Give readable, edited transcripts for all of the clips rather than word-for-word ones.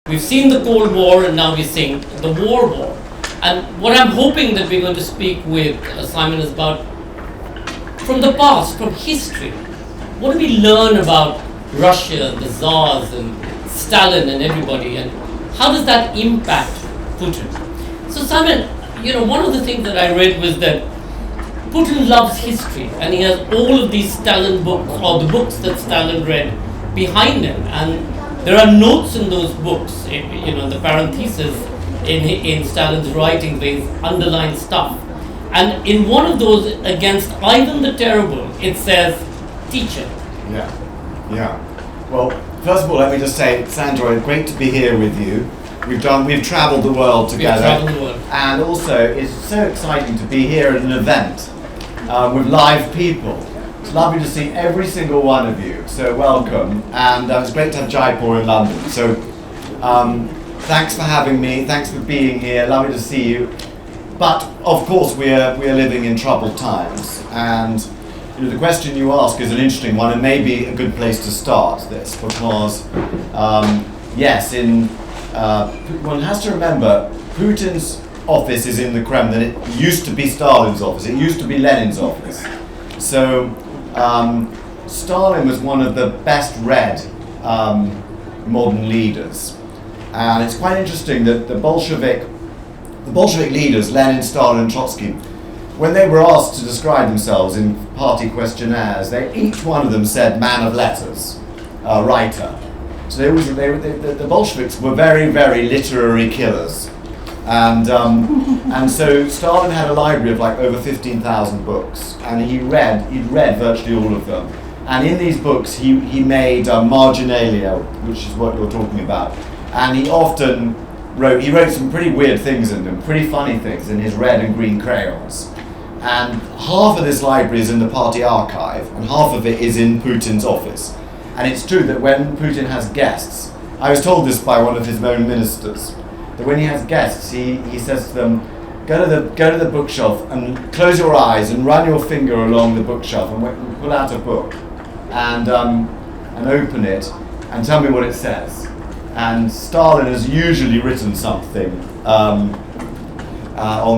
We've seen the Cold War and now we're seeing the War. And what I'm hoping that we're going to speak with Simon is about from the past, from history. What do we learn about Russia, the Tsars and Stalin and everybody, and how does that impact Putin? So Simon, one of the things that I read was that Putin loves history and he has all of these Stalin books or the books that Stalin read behind him, and there are notes in those books, the parentheses in Stalin's writing, they underline stuff. And in one of those, against Ivan the Terrible, it says, teacher. Yeah. Well, first of all, let me just say, Sanjoy, great to be here with you. We've travelled the world together. And also, it's so exciting to be here at an event with live people. It's lovely to see every single one of you, so welcome. And it's great to have Jaipur in London. So thanks for having me, thanks for being here, lovely to see you. But of course we are living in troubled times, and the question you ask is an interesting one and maybe a good place to start this, because one has to remember Putin's office is in the Kremlin. It used to be Stalin's office, it used to be Lenin's office. So Stalin was one of the best read modern leaders, and it's quite interesting that the Bolshevik leaders, Lenin, Stalin and Trotsky, when they were asked to describe themselves in party questionnaires, each one of them said man of letters, writer. So the Bolsheviks were very, very literary killers. And so Stalin had a library of like over 15,000 books, and he'd read virtually all of them. And in these books he made marginalia, which is what you're talking about. And he often wrote some pretty weird things in them, pretty funny things in his red and green crayons. And half of this library is in the party archive, and half of it is in Putin's office. And it's true that when Putin has guests, I was told this by one of his own ministers, that when he has guests, he says to them, go to the bookshelf and close your eyes and run your finger along the bookshelf and pull out a book and open it and tell me what it says. And Stalin has usually written something on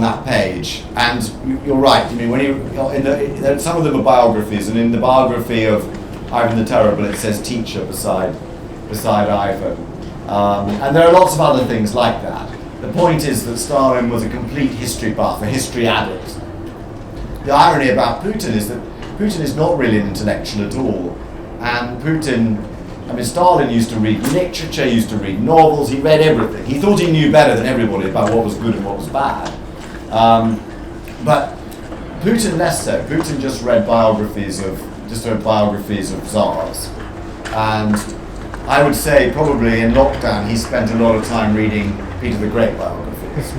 that page. And you're right. When some of them are biographies, and in the biography of Ivan the Terrible, it says teacher beside Ivan. And there are lots of other things like that. The point is that Stalin was a complete history buff, a history addict. The irony about Putin is that Putin is not really an intellectual at all. And Stalin used to read literature, used to read novels, he read everything. He thought he knew better than everybody about what was good and what was bad. But Putin less so. Putin just read biographies of Tsars. And I would say probably in lockdown he spent a lot of time reading Peter the Great biographies.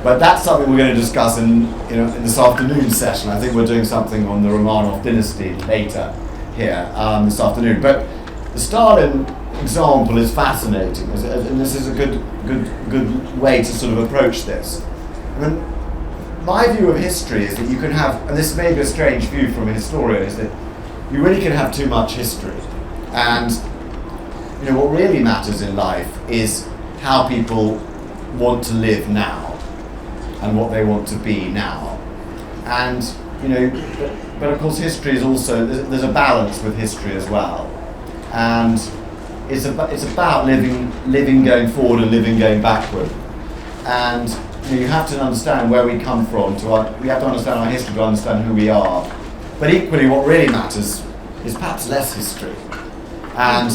But that's something we're going to discuss in this afternoon's session. I think we're doing something on the Romanov dynasty later here this afternoon. But the Stalin example is fascinating, and this is a good way to sort of approach this. My view of history is that you can have, and this may be a strange view from a historian, is that you really can have too much history. And what really matters in life is how people want to live now and what they want to be now. And but of course history is also, there's a balance with history as well. And it's about living going forward and living going backward. And you have to understand where we come from, we have to understand our history to understand who we are. But equally what really matters is perhaps less history. And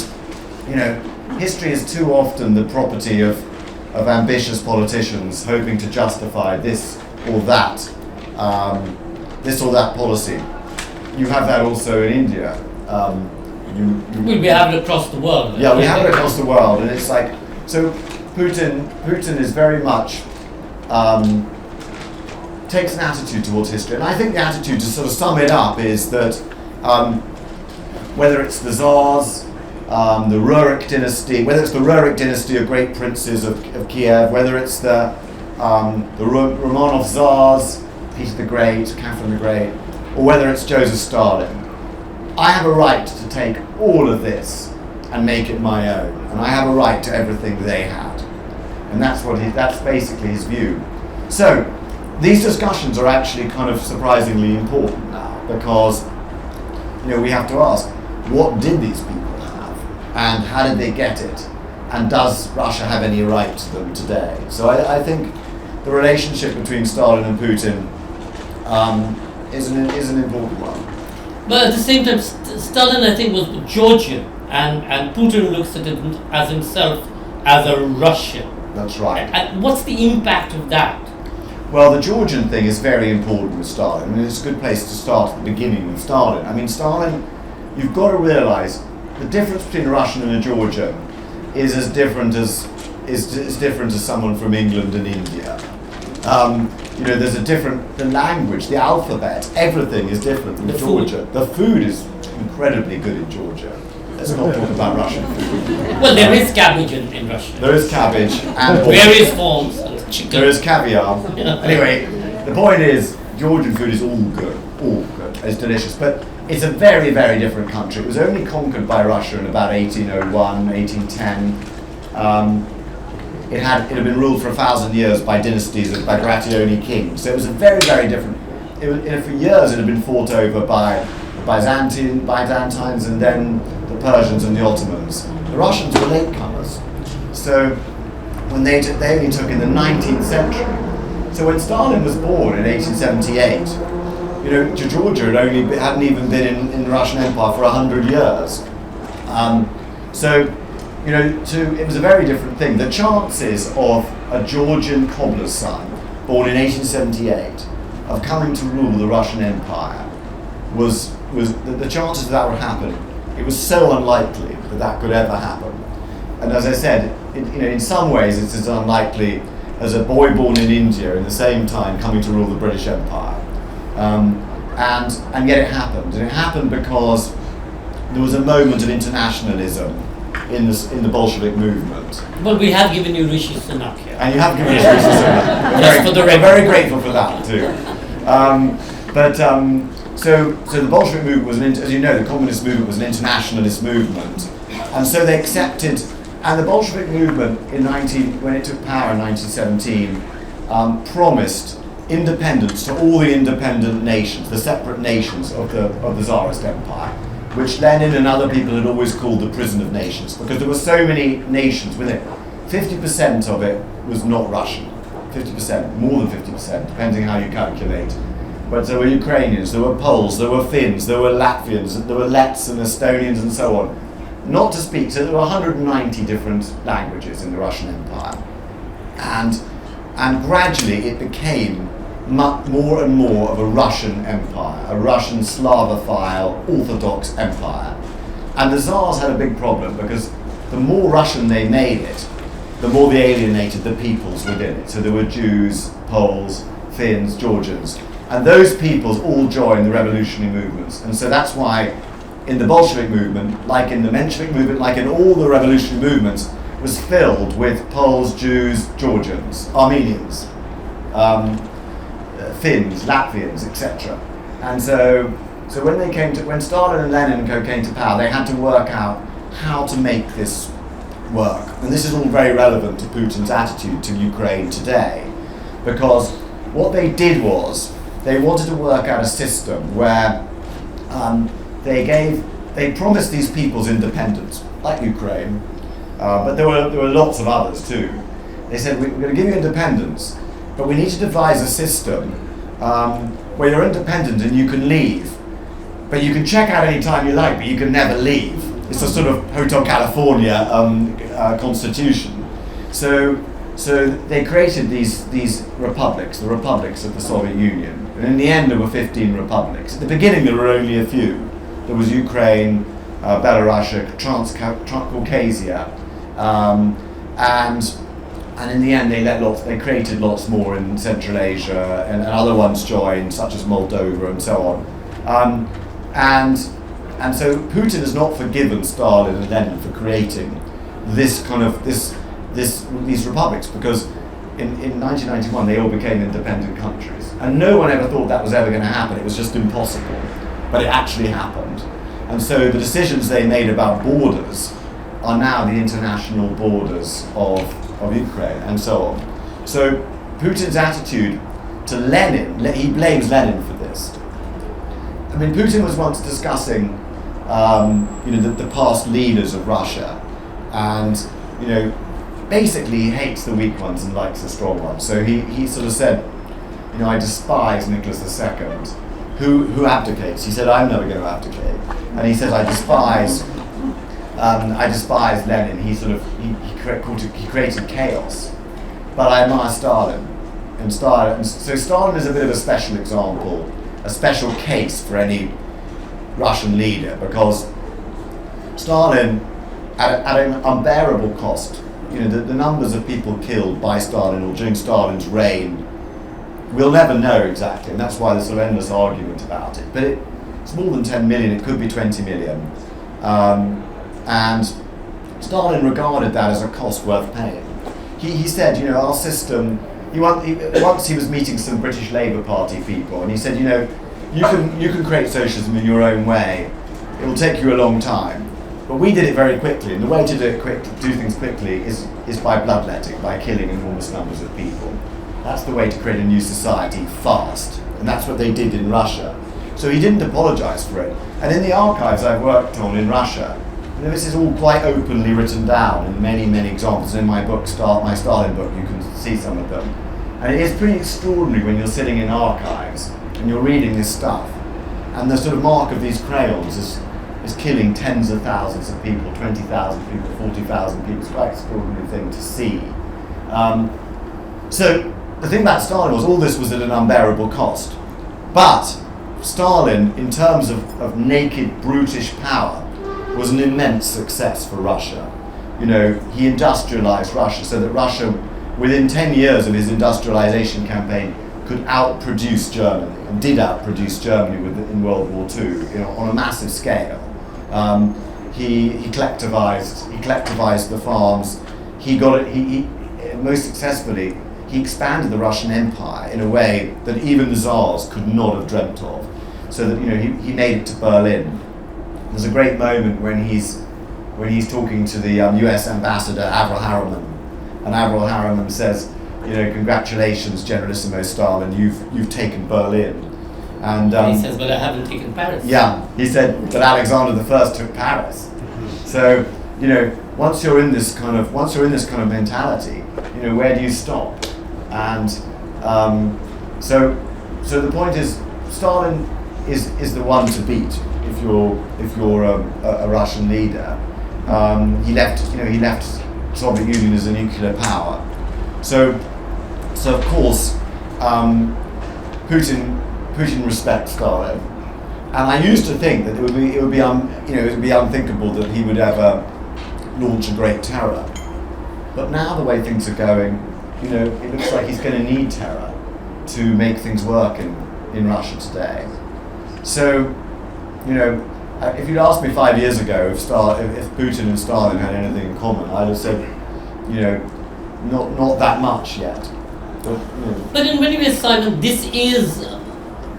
history is too often the property of ambitious politicians hoping to justify this or that policy. You have that also in India. We have it across the world. Yeah, we have it across the world, and it's like, so Putin is very much takes an attitude towards history, and I think the attitude, to sort of sum it up, is that whether it's the Tsars, the Rurik dynasty of great princes of Kiev, whether it's the Romanov Tsars, Peter the Great, Catherine the Great, or whether it's Joseph Stalin, I have a right to take all of this and make it my own, and I have a right to everything they had. And that's basically his view. So these discussions are actually kind of surprisingly important now, because we have to ask, what did these people have, and how did they get it, and does Russia have any right to them today? So I think the relationship between Stalin and Putin is an important one. But at the same time, Stalin, I think, was Georgian, and Putin looks at it as himself as a Russian. That's right. And what's the impact of that? Well, the Georgian thing is very important with Stalin. I mean, it's a good place to start at the beginning with Stalin. I mean, Stalin, you've got to realise the difference between a Russian and a Georgian is as different as someone from England and India. There's the language, the alphabet, everything is different in Georgia. The food is incredibly good in Georgia. Let's not talk about Russian food. Well, there is cabbage in Russia. There is cabbage and various forms of chicken. There is caviar. Anyway, the point is, Georgian food is all good. It's delicious, but it's a very, very different country. It was only conquered by Russia in about 1801, 1810. It had been ruled for 1,000 years by dynasties of Bagration kings. So it was a very, very different. For years, it had been fought over by Byzantines, and then the Persians and the Ottomans. The Russians were latecomers. So when they only took in the 19th century. So when Stalin was born in 1878, Georgia hadn't even been in the Russian Empire for 100 years. It was a very different thing. The chances of a Georgian cobbler's son, born in 1878, of coming to rule the Russian Empire was the chances that would happen. It was so unlikely that could ever happen. And as I said, in some ways it's as unlikely as a boy born in India in the same time coming to rule the British Empire. And yet it happened. And it happened because there was a moment of internationalism in the Bolshevik movement. Well, we have given you Rishi Sunak here. And you have given us Rishi Sunak. I'm very grateful for that too. So the Bolshevik movement was, as you know, the communist movement was an internationalist movement, and so they accepted. And the Bolshevik movement when it took power in 1917, promised independence to all the independent nations, the separate nations of the Tsarist Empire, which Lenin and other people had always called the prison of nations, because there were so many nations within it. 50% of it was not Russian. 50%, more than 50%, depending how you calculate. But there were Ukrainians, there were Poles, there were Finns, there were Latvians, there were Letts and Estonians and so on. Not to speak, so there were 190 different languages in the Russian Empire. And gradually it became more and more of a Russian empire, a Russian Slavophile Orthodox empire. And the Tsars had a big problem, because the more Russian they made it, the more they alienated the peoples within it. So there were Jews, Poles, Finns, Georgians, and those peoples all joined the revolutionary movements. And so that's why in the Bolshevik movement, like in the Menshevik movement, like in all the revolutionary movements, was filled with Poles, Jews, Georgians, Armenians, Finns, Latvians, etc. And so when Stalin and Lenin and co came to power, they had to work out how to make this work. And this is all very relevant to Putin's attitude to Ukraine today, because what they did was they wanted to work out a system where they promised these peoples independence, like Ukraine, but there were lots of others too. They said, we're going to give you independence, but we need to devise a system where you're independent and you can leave, but you can check out any time you like, but you can never leave. It's a sort of Hotel California constitution. So they created these republics, the republics of the Soviet Union. And in the end, there were 15 republics. At the beginning, there were only a few. There was Ukraine, Belarus, Transcaucasia, and in the end, they created lots more in Central Asia, and other ones joined, such as Moldova and so on. And so Putin has not forgiven Stalin and Lenin for creating these republics, because in 1991 they all became independent countries, and no one ever thought that was ever going to happen. It was just impossible, but it actually happened. And so the decisions they made about borders are now the international borders of Ukraine, and so on. So Putin's attitude to Lenin, he blames Lenin for this. I mean, Putin was once discussing, the past leaders of Russia, and basically he hates the weak ones and likes the strong ones. So he sort of said, I despise Nicholas II, who abdicates. He said, I'm never going to abdicate. And he says, I despise Lenin. He created chaos. But I admire Stalin. So Stalin is a bit of a special example, a special case for any Russian leader, because Stalin, at an unbearable cost, the numbers of people killed by Stalin or during Stalin's reign, we'll never know exactly, and that's why there's sort of endless argument about it. But it's more than 10 million, it could be 20 million. And Stalin regarded that as a cost worth paying. He said, our system, once he was meeting some British Labour Party people, and he said, you can create socialism in your own way. It will take you a long time, but we did it very quickly. And the way to do things quickly is by bloodletting, by killing enormous numbers of people. That's the way to create a new society fast, and that's what they did in Russia. So he didn't apologise for it. And in the archives I've worked on in Russia, this is all quite openly written down in many, many examples. In my book, my Stalin book, you can see some of them. And it is pretty extraordinary when you're sitting in archives and you're reading this stuff, and the sort of mark of these crayons is killing tens of thousands of people, 20,000 people, 40,000 people. It's quite an extraordinary thing to see. So the thing about Stalin was all this was at an unbearable cost. But Stalin, in terms of naked, brutish power, was an immense success for Russia. He industrialized Russia so that Russia, within 10 years of his industrialization campaign, could outproduce Germany, and did outproduce Germany in World War II, on a massive scale. He collectivized the farms. He most successful,ly he expanded the Russian Empire in a way that even the Tsars could not have dreamt of. So that he made it to Berlin. There's a great moment when he's talking to the U.S. ambassador Avril Harriman, and Avril Harriman says, congratulations, Generalissimo Stalin, you've taken Berlin. And he says, but I haven't taken Paris. Yeah, he said, but Alexander I took Paris. So once you're in this kind of mentality, where do you stop? And so the point is, Stalin is the one to beat if you're a Russian leader. He left Soviet Union as a nuclear power. So of course, Putin respects Stalin, and I used to think that it would be unthinkable that he would ever launch a Great Terror. But now the way things are going, it looks like he's going to need terror to make things work in Russia today. So, if you'd asked me 5 years ago if Putin and Stalin had anything in common, I'd have said, not that much yet. But in many ways, Simon, this is,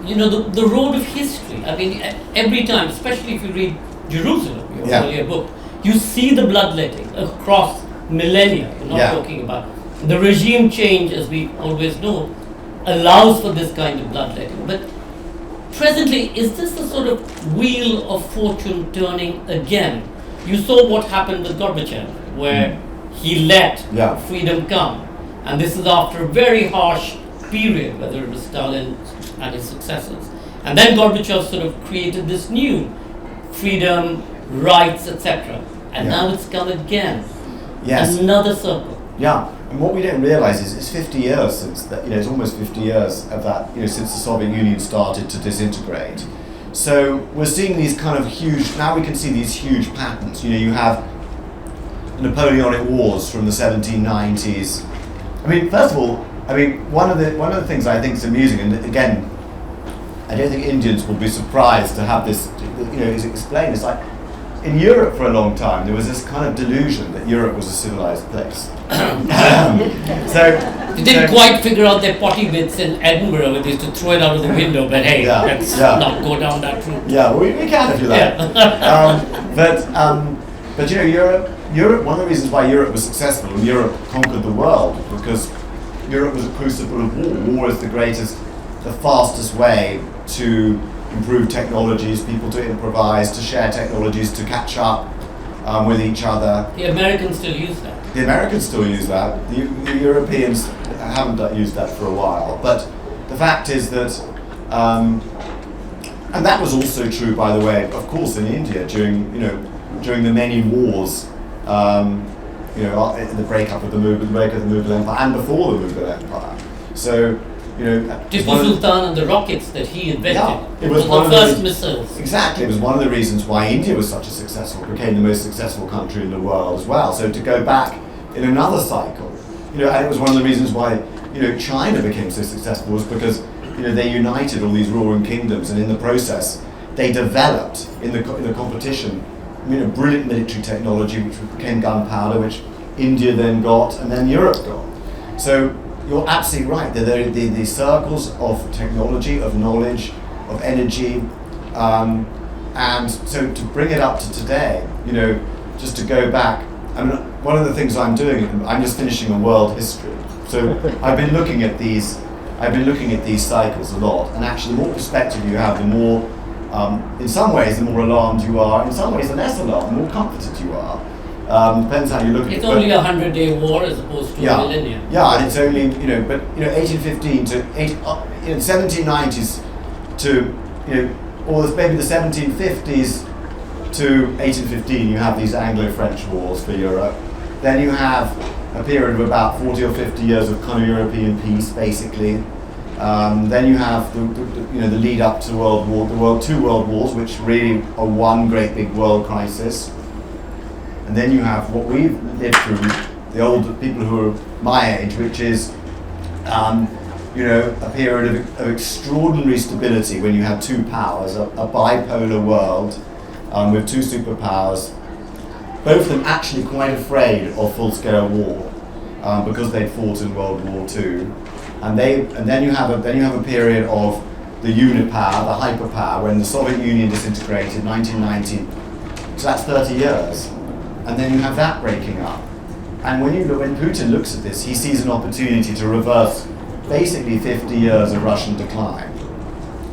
the road of history. I mean, every time, especially if you read Jerusalem, your earlier book, you see the bloodletting across millennia. You're not talking about the regime change, as we always know, allows for this kind of bloodletting. But presently, is this a sort of wheel of fortune turning again? You saw what happened with Gorbachev, where he let freedom come. And this is after a very harsh period, whether it was Stalin and his successors. And then Gorbachev sort of created this new freedom, rights, etc. And now it's come again. Yes. Another circle. Yeah. And what we don't realize is it's 50 years since that, it's almost 50 years of that, since the Soviet Union started to disintegrate. So we're seeing these kind of huge, now we can see these huge patterns. You have the Napoleonic Wars from the 1790s. I mean, first of all, one of the things I think is amusing, and again, I don't think Indians will be surprised to have this, is explained. It's like, in Europe for a long time, there was this kind of delusion that Europe was a civilized place. They didn't quite figure out their potty bits in Edinburgh, with used to throw it out of the window, but hey, let's not go down that route. Yeah, we can if you like. But Europe Europe, one of the reasons why Europe was successful and Europe conquered the world, because Europe was a crucible of war. War is the fastest way to improve technologies, people to improvise, to share technologies, to catch up with each other. The Americans still use that. The Americans still use that. The Europeans haven't used that for a while. But the fact is that, and that was also true, by the way, of course, in India during the many wars, the breakup of the Mughal Empire, and before the Mughal Empire. So, Tipu Sultan and the rockets that he invented. Yeah, it was the one of first missiles. Exactly, it was one of the reasons why India was such a became the most successful country in the world as well. So to go back in another cycle, and it was one of the reasons why China became so successful was because they united all these warring kingdoms, and in the process they developed in the competition brilliant military technology, which became gunpowder, which India then got, and then Europe got. So you're absolutely right. The circles of technology, of knowledge, of energy, and so to bring it up to today, just to go back. I mean, one of the things I'm doing, I'm just finishing a world history. So I've been looking at these cycles a lot, and actually, the more perspective you have, the more, in some ways, the more alarmed you are. In some ways, the less alarmed, the more comforted you are. Depends how you look at it. It's only a 100-day war as opposed to a millennium. Yeah, and it's only 1815 to 1790s to or maybe the 1750s to 1815. You have these Anglo-French wars for Europe. Then you have a period of about 40 or 50 years of kind of European peace, basically. Then you have the lead up to two world wars, which really are one great big world crisis. And then you have what we've lived through, the old people who are my age, which is, a period of extraordinary stability when you have two powers, a bipolar world with two superpowers, both of them actually quite afraid of full-scale war because they'd fought in World War II, and then you have a period of the unipower, the hyperpower, when the Soviet Union disintegrated, 1990. So that's 30 years. And then you have that breaking up. And when Putin looks at this, he sees an opportunity to reverse basically 50 years of Russian decline.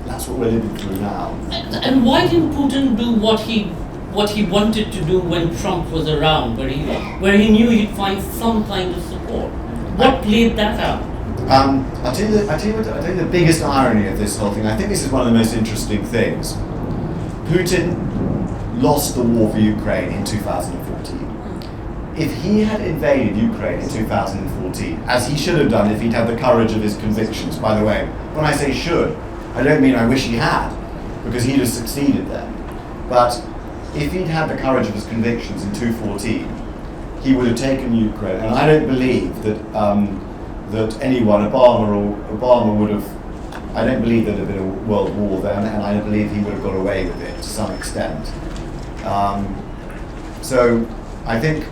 That's what we're living through now. And why didn't Putin do what he wanted to do when Trump was around, where he knew he'd find some kind of support? What played that out? I'll tell you the biggest irony of this whole thing. I think this is one of the most interesting things. Putin lost the war for Ukraine in 2014. If he had invaded Ukraine in 2014, as he should have done if he'd had the courage of his convictions, by the way, when I say should, I don't mean I wish he had, because he'd have succeeded then. But if he'd had the courage of his convictions in 2014, he would have taken Ukraine, and I don't believe that Obama would have. I don't believe there'd have been a world war then, and I don't believe he would have got away with it to some extent. So I think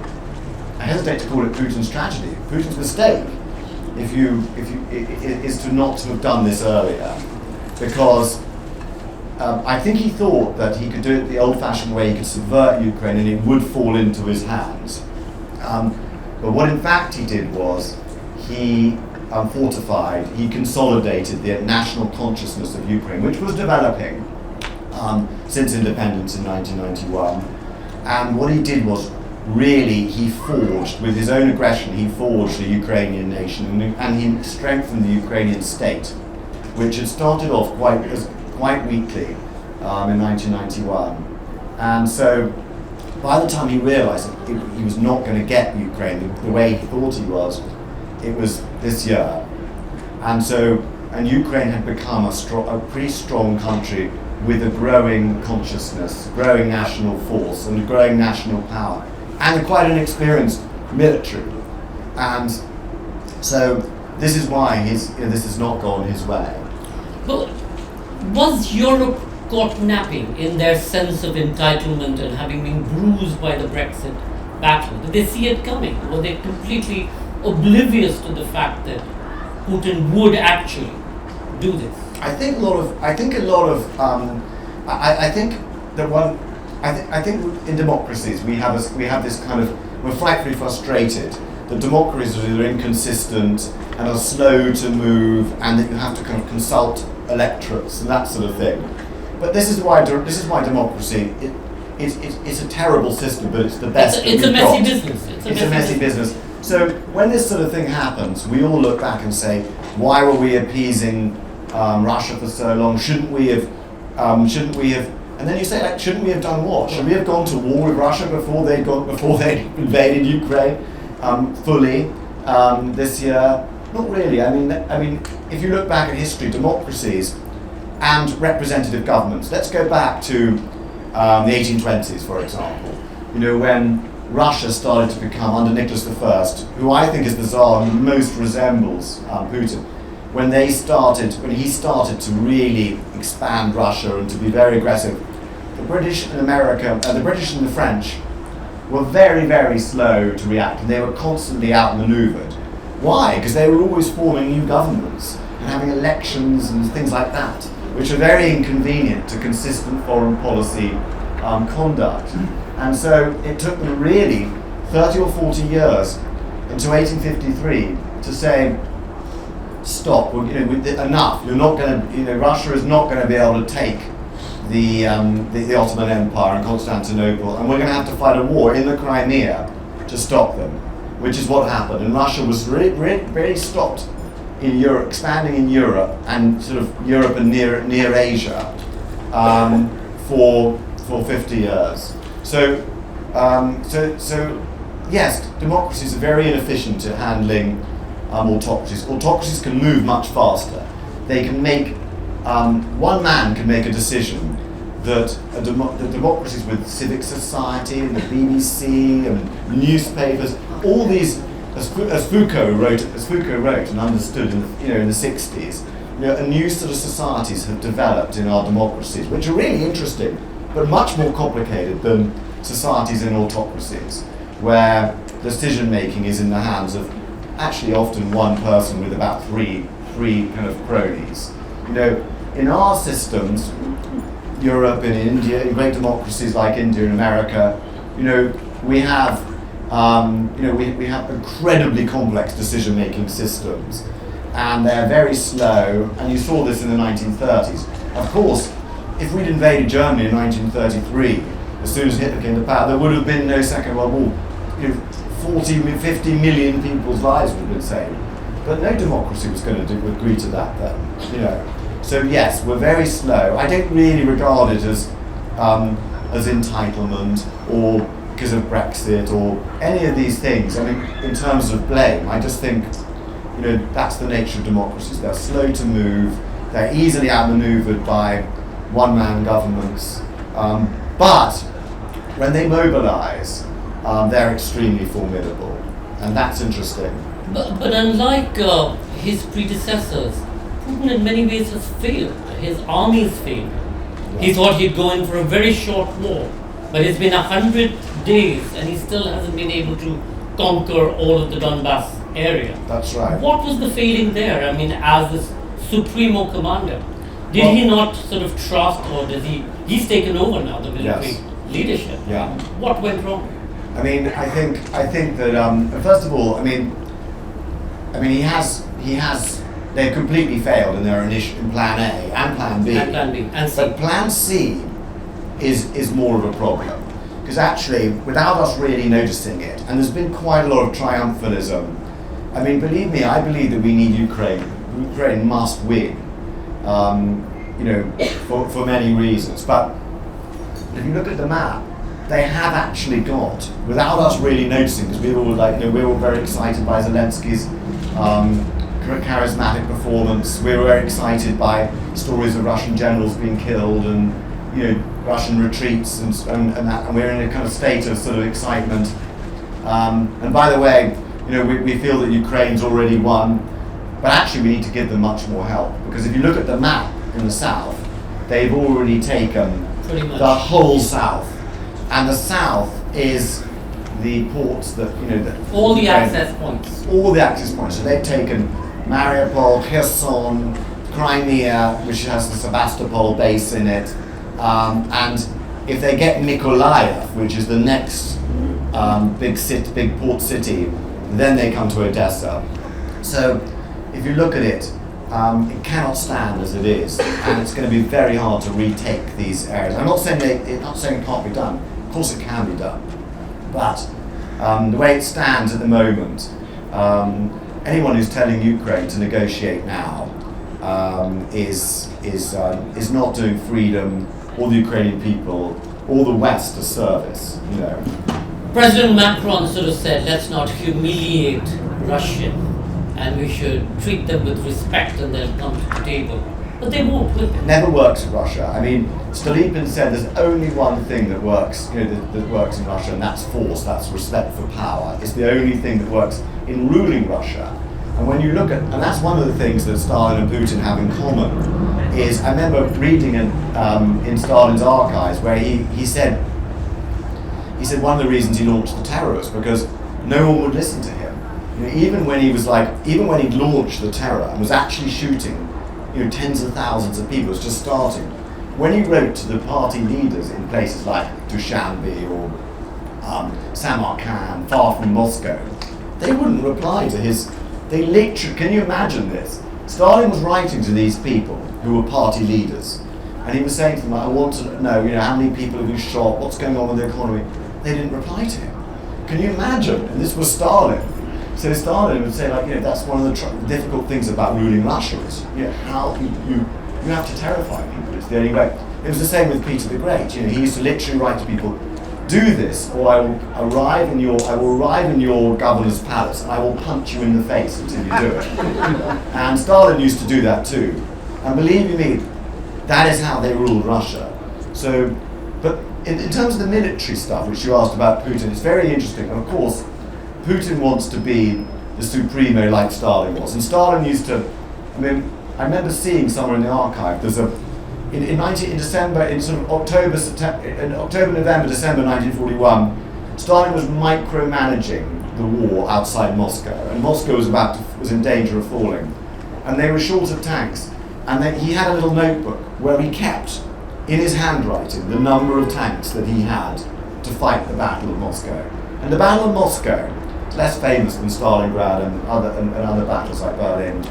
I hesitate to call it Putin's tragedy. Putin's mistake, is to not to have done this earlier, because I think he thought that he could do it the old-fashioned way. He could subvert Ukraine, and it would fall into his hands. But what in fact he did was he fortified, he consolidated the national consciousness of Ukraine, which was developing since independence in 1991. And what he did was really he forged, with his own aggression, he forged the Ukrainian nation, and he strengthened the Ukrainian state, which had started off quite weakly in 1991. And so by the time he realized that he was not going to get Ukraine the way he thought he was, it was this year. And Ukraine had become a pretty strong country with a growing consciousness, growing national force, and a growing national power, and quite an experienced military. And so this is why this has not gone his way. But was Europe caught napping in their sense of entitlement and having been bruised by the Brexit battle? Did they see it coming? Were they completely oblivious to the fact that Putin would actually do this? I think in democracies we have this kind of were frightfully frustrated that democracies are inconsistent and are slow to move, and that you have to kind of consult electorates and that sort of thing. But this is why democracy it's a terrible system, but it's the best. It's a messy business. It's a messy business. So when this sort of thing happens, we all look back and say, why were we appeasing Russia for so long? Shouldn't we have? And then you say, like, shouldn't we have done what? Should we have gone to war with Russia before they invaded Ukraine fully this year? Not really. I mean, if you look back at history, democracies and representative governments. Let's go back to the 1820s, for example. You know, when Russia started to become, under Nicholas I, who I think is the Tsar who most resembles Putin, when he started to really expand Russia and to be very aggressive, the British and the British and the French were very, very slow to react, and they were constantly outmaneuvered. Why? Because they were always forming new governments and having elections and things like that, which are very inconvenient to consistent foreign policy conduct. And so it took them really 30 or 40 years into 1853 to say, stop, enough. You're not going to, Russia is not going to be able to take the Ottoman Empire and Constantinople, and we're going to have to fight a war in the Crimea to stop them, which is what happened. And Russia was really stopped in Europe, expanding in Europe and sort of Europe and near Asia for 50 years. So yes, democracies are very inefficient at handling autocracies. Autocracies can move much faster. They can make one man can make a decision that the democracies with civic society and the BBC and newspapers, all these, as Foucault wrote and understood in the 60s, a new sort of societies have developed in our democracies, which are really interesting, but much more complicated than societies in autocracies, where decision making is in the hands of actually often one person with about three kind of cronies. In our systems, Europe and India, in great democracies like India and America, we have incredibly complex decision-making systems, and they're very slow. And you saw this in the 1930s. Of course, if we'd invaded Germany in 1933, as soon as Hitler came to power, there would have been no Second World War. 50 million people's lives would have been saved. But no democracy was going to agree to that then. So yes, we're very slow. I don't really regard it as entitlement or because of Brexit or any of these things. I mean, in terms of blame, I just think, that's the nature of democracies. They're slow to move. They're easily outmaneuvered by one-man governments. But when they mobilize, they're extremely formidable, and that's interesting. But unlike his predecessors, Putin in many ways has failed. His army's failed. Yeah. He thought he'd go in for a very short war, but it's been 100 days and he still hasn't been able to conquer all of the Donbass area. That's right. What was the failing there? I mean, as the supremo commander, did he not sort of trust, or does he's taken over now, the military leadership? Yeah. What went wrong? I mean, I think that first of all, I mean, he has. They've completely failed in their initial Plan A and Plan B. And C. But Plan C is more of a problem, because actually, without us really noticing it, and there's been quite a lot of triumphalism. I mean, believe me, I believe that we need Ukraine. Ukraine must win, for many reasons. But if you look at the map, they have actually got, without us really noticing, because we were all very excited by Zelensky's charismatic performance. We were very excited by stories of Russian generals being killed and Russian retreats and that, and we're in a kind of state of sort of excitement. And by the way, we feel that Ukraine's already won, but actually we need to give them much more help, because if you look at the map in the south, they've already taken the whole south, and the south is the ports that all the access points. All the access points. So they've taken Mariupol, Kherson, Crimea, which has the Sebastopol base in it, and if they get Mykolaiv, which is the next big port city. Then they come to Odessa. So if you look at it, it cannot stand as it is, and it's going to be very hard to retake these areas. I'm not saying it can't be done. Of course, it can be done, but the way it stands at the moment, anyone who's telling Ukraine to negotiate now is not doing freedom or the Ukrainian people or the West a service. You know. President Macron sort of said, let's not humiliate Russia, and we should treat them with respect and they'll come to the table. But they won't, will they? It never works in Russia. I mean, Stalin said there's only one thing that works, that works in Russia, and that's force, that's respect for power. It's the only thing that works in ruling Russia. And when you look at, and that's one of the things that Stalin and Putin have in common, is I remember reading in Stalin's archives where he said one of the reasons he launched the terror was because no one would listen to him. You know, even when he launched the terror and was actually shooting, tens of thousands of people, it was just starting. When he wrote to the party leaders in places like Dushanbe or Samarkand, far from Moscow, they wouldn't reply to his. They literally, can you imagine this? Stalin was writing to these people who were party leaders, and he was saying to them, I want to know, how many people have been shot, what's going on with the economy. They didn't reply to him. Can you imagine? And this was Stalin. So Stalin would say, that's one of the difficult things about ruling Russia is, how you have to terrify people. It's the only way. It was the same with Peter the Great. He used to literally write to people, do this, or I will arrive in your governor's palace, and I will punch you in the face until you do it. And Stalin used to do that too. And believe you me, that is how they ruled Russia. So, but in terms of the military stuff, which you asked about Putin, it's very interesting. And of course, Putin wants to be the supremo like Stalin was. And Stalin used to, I remember seeing somewhere in the archive, there's in October, November, December 1941, Stalin was micromanaging the war outside Moscow, and Moscow was in danger of falling, and they were short of tanks, and then he had a little notebook where he kept in his handwriting the number of tanks that he had to fight the Battle of Moscow. And the Battle of Moscow is less famous than Stalingrad and other battles like Berlin,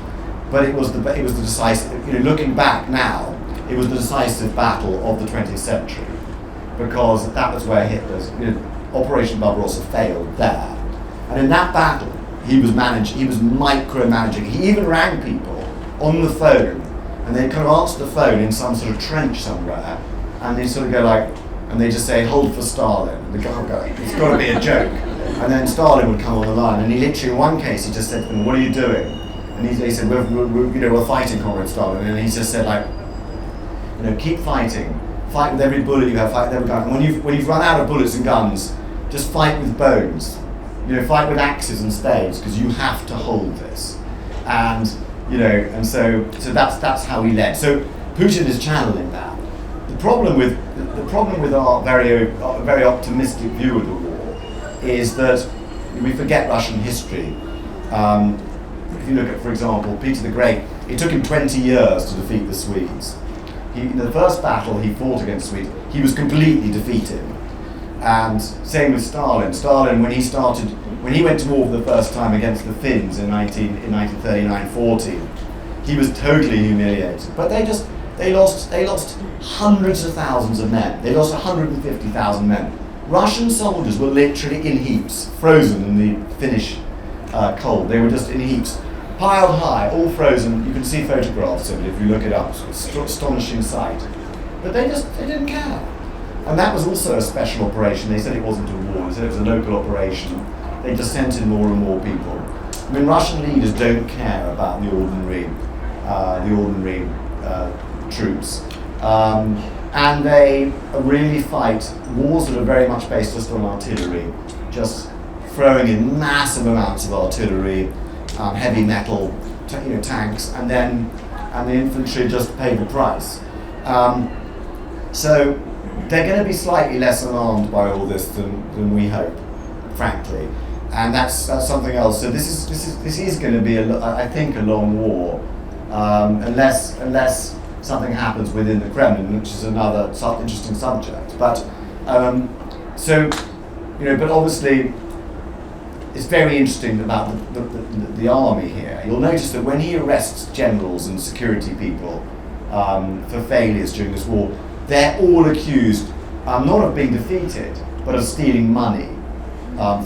but it was the decisive. Looking back now, it was the decisive battle of the 20th century, because that was where Hitler's Operation Barbarossa failed there. And in that battle, he was micromanaging. He even rang people on the phone, and they kind of answer the phone in some sort of trench somewhere, and they sort of go and they just say, hold for Stalin. And the guy will go, it's got to be a joke. And then Stalin would come on the line, and he literally, in one case, he just said to them, what are you doing? And they said, we're fighting, Comrade Stalin. And he just said, keep fighting. Fight with every bullet you have, fight with every gun. And when you've run out of bullets and guns, just fight with bones. Fight with axes and spades, because you have to hold this. And so that's how he led. So Putin is channeling that. The problem with our very optimistic view of the war is that we forget Russian history. If you look at, for example, Peter the Great, it took him 20 years to defeat the Swedes. In the first battle he fought against Swedes, he was completely defeated. And same with Stalin. Stalin, when he went to war for the first time against the Finns in 1939-40, he was totally humiliated. But they lost hundreds of thousands of men. They lost 150,000 men. Russian soldiers were literally in heaps, frozen in the Finnish cold. They were just in heaps, piled high, all frozen. You can see photographs of it if you look it up. It's an astonishing sight. But they didn't care. And that was also a special operation. They said it wasn't a war. They said it was a local operation. They just sent in more and more people. Russian leaders don't care about the ordinary troops. And they really fight wars that are very much based just on artillery, just throwing in massive amounts of artillery, heavy metal, tanks, and the infantry just pay the price. So they're going to be slightly less alarmed by all this than we hope, frankly, and that's something else. So this is going to be I think a long war, unless something happens within the Kremlin, which is another interesting subject. But so but obviously, it's very interesting about the army here. You'll notice that when he arrests generals and security people for failures during this war, they're all accused not of being defeated, but of stealing money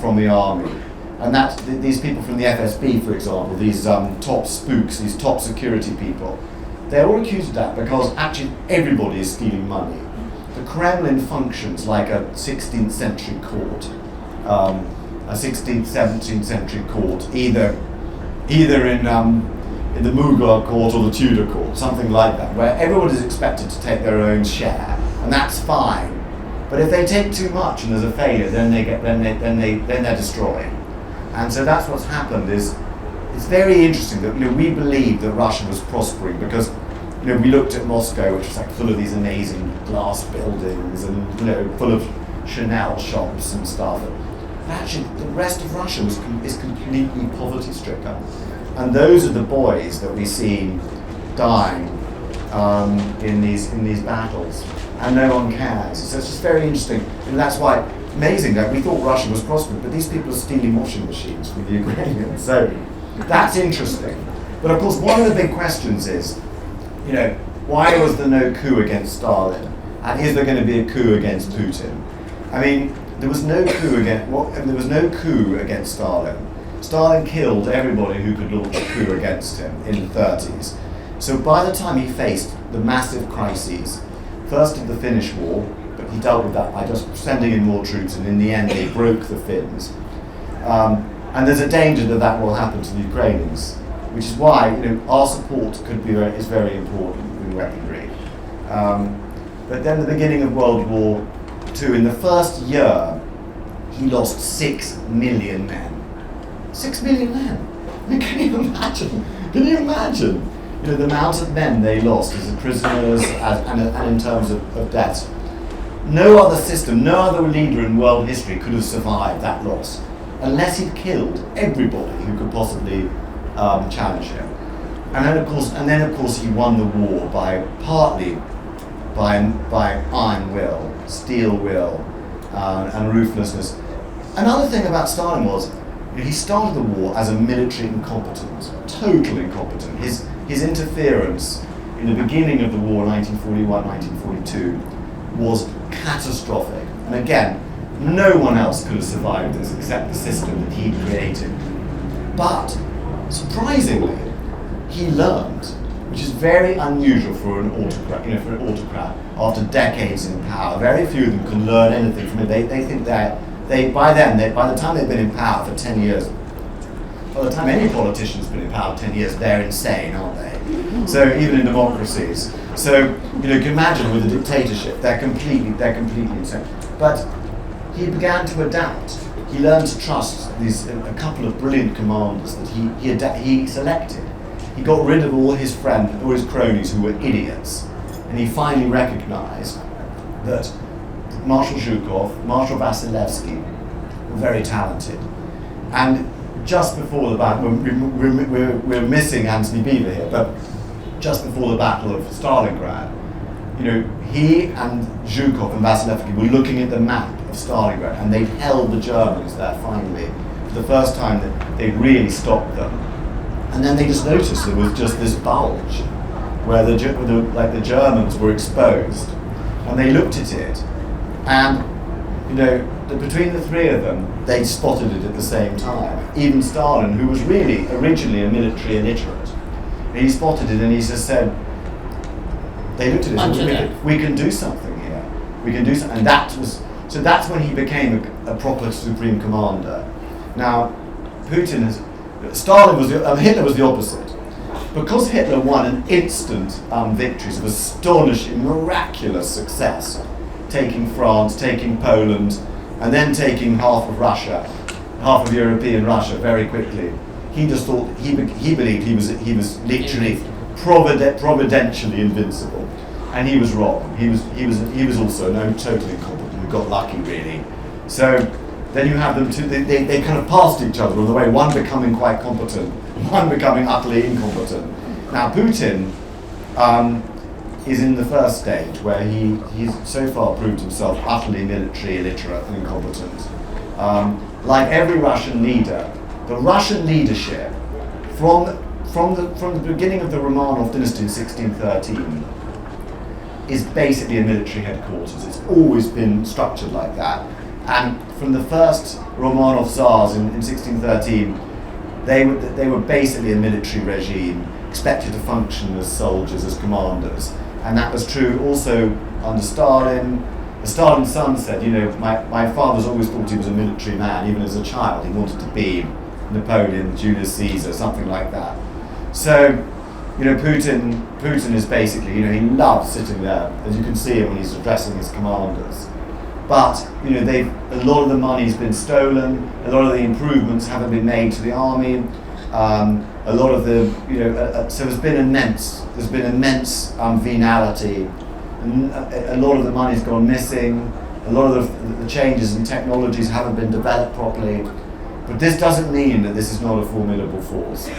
from the army. And that these people from the FSB, for example, these top spooks, these top security people, they're all accused of that because actually everybody is stealing money. The Kremlin functions like a 16th century court, a 16th, 17th century court, either in the Mughal court or the Tudor court, something like that, where everyone is expected to take their own share, and that's fine. But if they take too much and there's a failure, then they're destroyed. And so that's what's happened. It's very interesting that we believed that Russia was prospering because we looked at Moscow, which was like full of these amazing glass buildings and full of Chanel shops and stuff. But actually, the rest of Russia is completely poverty-stricken, and those are the boys that we see dying in these battles, and no one cares. So it's just very interesting, and that's why amazing that we thought Russia was prospering, but these people are stealing washing machines from the Ukrainians. So that's interesting. But of course, one of the big questions is, why was there no coup against Stalin, and is there going to be a coup against Putin? I mean, there was no coup against Stalin. Stalin killed everybody who could launch a coup against him in the 30s. So by the time he faced the massive crises, first of the Finnish War, but he dealt with that by just sending in more troops, and in the end they broke the Finns. And there's a danger that will happen to the Ukrainians, which is why our support is very important in weaponry. But then the beginning of World War II, in the first year, he lost 6 million men. 6 million men. I mean, can you imagine? The amount of men they lost as prisoners and in terms of deaths. No other system, no other leader in world history could have survived that loss unless he'd killed everybody who could possibly challenge him. And then of course he won the war partly by iron will, steel will, and ruthlessness. Another thing about Stalin was he started the war as a military incompetent, total incompetent. His interference in the beginning of the war, 1941, 1942, was catastrophic. And again, no one else could have survived this except the system that he created. But surprisingly, he learned, which is very unusual for an autocrat. After decades in power, very few of them can learn anything from it. They think by the time they've been in power for 10 years, by the time any politician's been in power 10 years, they're insane, aren't they? So even in democracies. So you can imagine with a dictatorship, they're completely insane. But he began to adapt. He learned to trust a couple of brilliant commanders that he selected. He got rid of all his cronies who were idiots, and he finally recognized that Marshal Zhukov, Marshal Vasilevsky were very talented. And just before the battle, we're missing Anthony Beevor here, but just before the Battle of Stalingrad, he and Zhukov and Vasilevsky were looking at the map of Stalingrad, and they'd held the Germans there finally, for the first time that they'd really stopped them. And then they just noticed there was just this bulge where the Germans were exposed, and they looked at it, and between the three of them, they spotted it at the same time. Even Stalin, who was really originally a military illiterate, he spotted it and he just said, they looked at it and said, we can do something here. We can do something. And that's when he became a proper supreme commander. Now, Hitler was the opposite. Because Hitler won an instant victories of astonishing, miraculous success, taking France, taking Poland, and then taking half of European Russia very quickly. He just thought he believed he was literally providentially invincible, and he was wrong. He was also totally incompetent. He got lucky really. So then you have them two. They kind of passed each other on the way. One becoming quite competent, one becoming utterly incompetent. Now Putin is in the first stage where he's so far proved himself utterly military illiterate and incompetent. Like every Russian leader, the Russian leadership, from the beginning of the Romanov dynasty in 1613, is basically a military headquarters. It's always been structured like that. And from the first Romanov Tsars in 1613, they were basically a military regime, expected to function as soldiers, as commanders. And that was true also under Stalin. The Stalin's son said, my father's always thought he was a military man, even as a child. He wanted to be Napoleon, Julius Caesar, something like that. So, Putin is basically, he loves sitting there, as you can see when he's addressing his commanders. But, a lot of the money's been stolen, a lot of the improvements haven't been made to the army, a lot of the, so there's been immense venality, and a lot of the money's gone missing, a lot of the changes in technologies haven't been developed properly, but this doesn't mean that this is not a formidable force.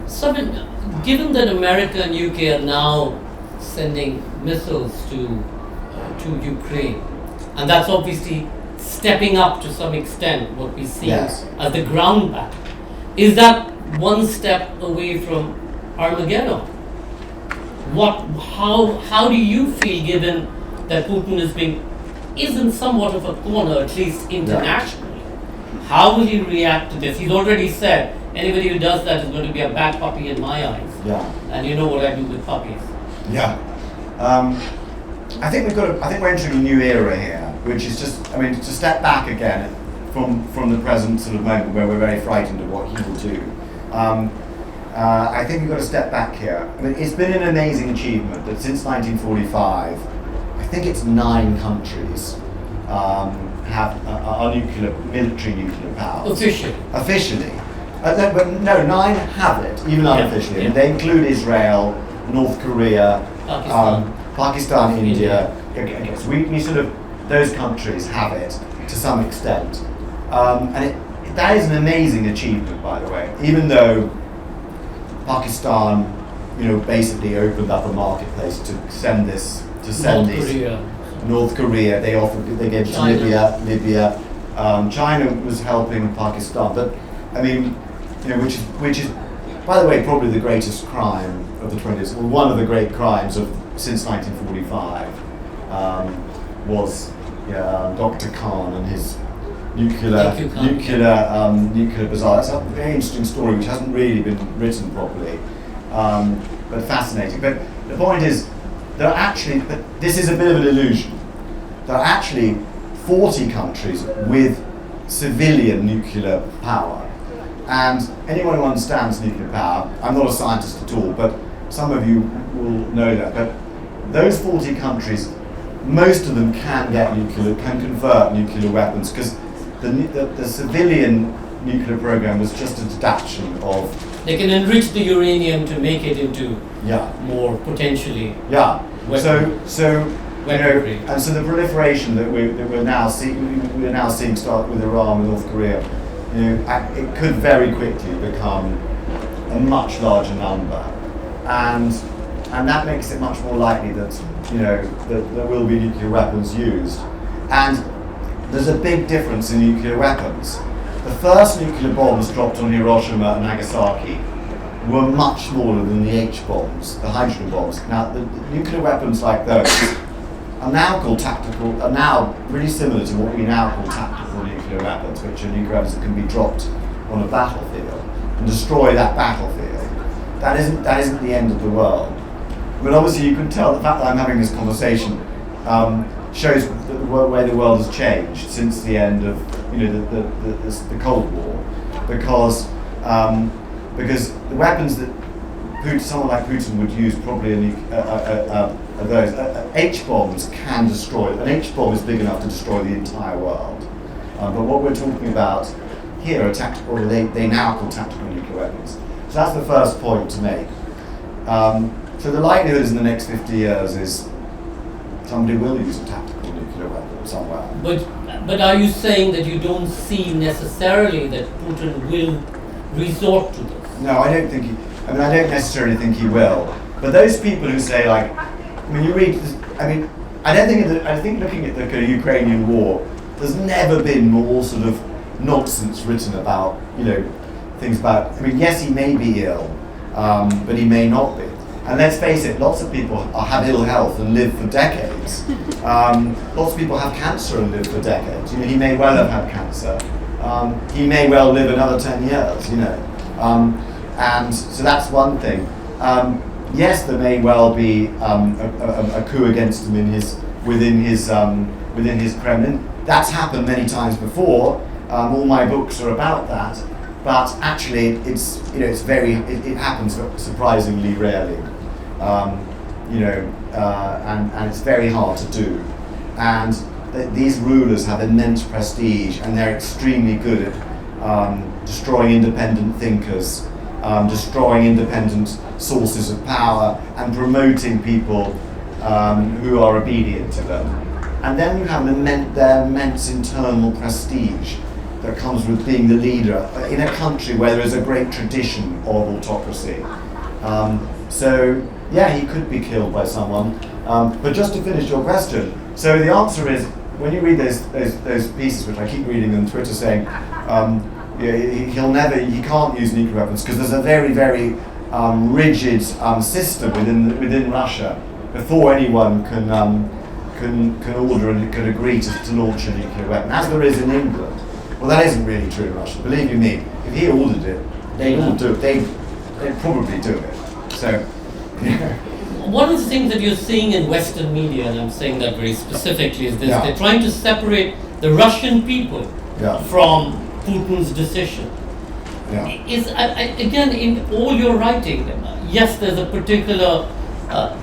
So, given that America and UK are now sending missiles to Ukraine, and that's obviously stepping up to some extent what we see Yes. as the ground battle, is that one step away from Armageddon? How do you feel, given that Putin is in somewhat of a corner, at least internationally? How will he react to this? He's already said, anybody who does that is going to be a bad puppy in my eyes. Yeah. And you know what I do with puppies. Yeah. I think we're entering a new era here, which is to step back again from the present sort of moment where we're very frightened of what he will do. I think we've got to step back here. It's been an amazing achievement that since 1945, I think it's 9 countries are military nuclear powers. Officially. But no, 9 have it, even unofficially. Yeah. And they include Israel, North Korea, Pakistan, India. Okay, so we sort of, those countries have it to some extent. And that is an amazing achievement, by the way, even though Pakistan, basically opened up a marketplace to send these. North Korea, they gave it to Libya. China was helping Pakistan, but which is, by the way, probably the greatest crime of the 20th. Well, one of the great crimes since 1945 was Dr. Khan and his nuclear bazaar. That's a very interesting story which hasn't really been written properly, but fascinating. But the point is, but this is a bit of an illusion. There are actually 40 countries with civilian nuclear power. And anyone who understands nuclear power, I'm not a scientist at all, but some of you will know that. But those 40 countries, most of them can convert nuclear weapons, because the civilian nuclear program was just a deduction of. They can enrich the uranium to make it into more potentially. Yeah. And so the proliferation that we're now seeing start with Iran and North Korea, it could very quickly become a much larger number, and that makes it much more likely that that there will be nuclear weapons used. And there's a big difference in nuclear weapons. The first nuclear bombs dropped on Hiroshima and Nagasaki were much smaller than the H-bombs, the hydrogen bombs. Now, the nuclear weapons like those are now really similar to what we now call tactical nuclear weapons, which are nuclear weapons that can be dropped on a battlefield and destroy that battlefield. That isn't the end of the world. But obviously you can tell the fact that I'm having this conversation shows the way the world has changed since the end of the Cold War, because the weapons that someone like Putin would use probably are those. H-bombs can destroy. An H-bomb is big enough to destroy the entire world. But what we're talking about here are tactical. They now call tactical nuclear weapons. So that's the first point to make. So the likelihood is in the next 50 years is somebody will use a tactical nuclear weapon somewhere. But are you saying that you don't see necessarily that Putin will resort to this? No, I don't think I don't necessarily think he will. But those people who say you read. I think looking at the Ukrainian war, there's never been more sort of nonsense written about, things about, yes, he may be ill, but he may not be. And let's face it, lots of people have ill health and live for decades. Lots of people have cancer and live for decades. He may well have had cancer. He may well live another 10 years, and so that's one thing. Yes, there may well be a coup against him within his Kremlin. That's happened many times before. All my books are about that, but actually, it happens surprisingly rarely, and it's very hard to do. And these rulers have immense prestige, and they're extremely good at destroying independent thinkers, destroying independent sources of power, and promoting people who are obedient to them. And then you have their immense internal prestige that comes with being the leader in a country where there is a great tradition of autocracy. So, yeah, he could be killed by someone. But just to finish your question, so the answer is, when you read those pieces, which I keep reading on Twitter saying, he can't use nuclear weapons because there's a very, very rigid system within Russia before anyone can order and can agree to launch a nuclear weapon, as there is in England. Well, that isn't really true in Russia. Believe you me, if he ordered it, they'd all do it. They'd probably do it. So, one of the things that you're seeing in Western media, and I'm saying that very specifically, is this: they're trying to separate the Russian people from Putin's decision. Again, in all your writing, yes, there's a particular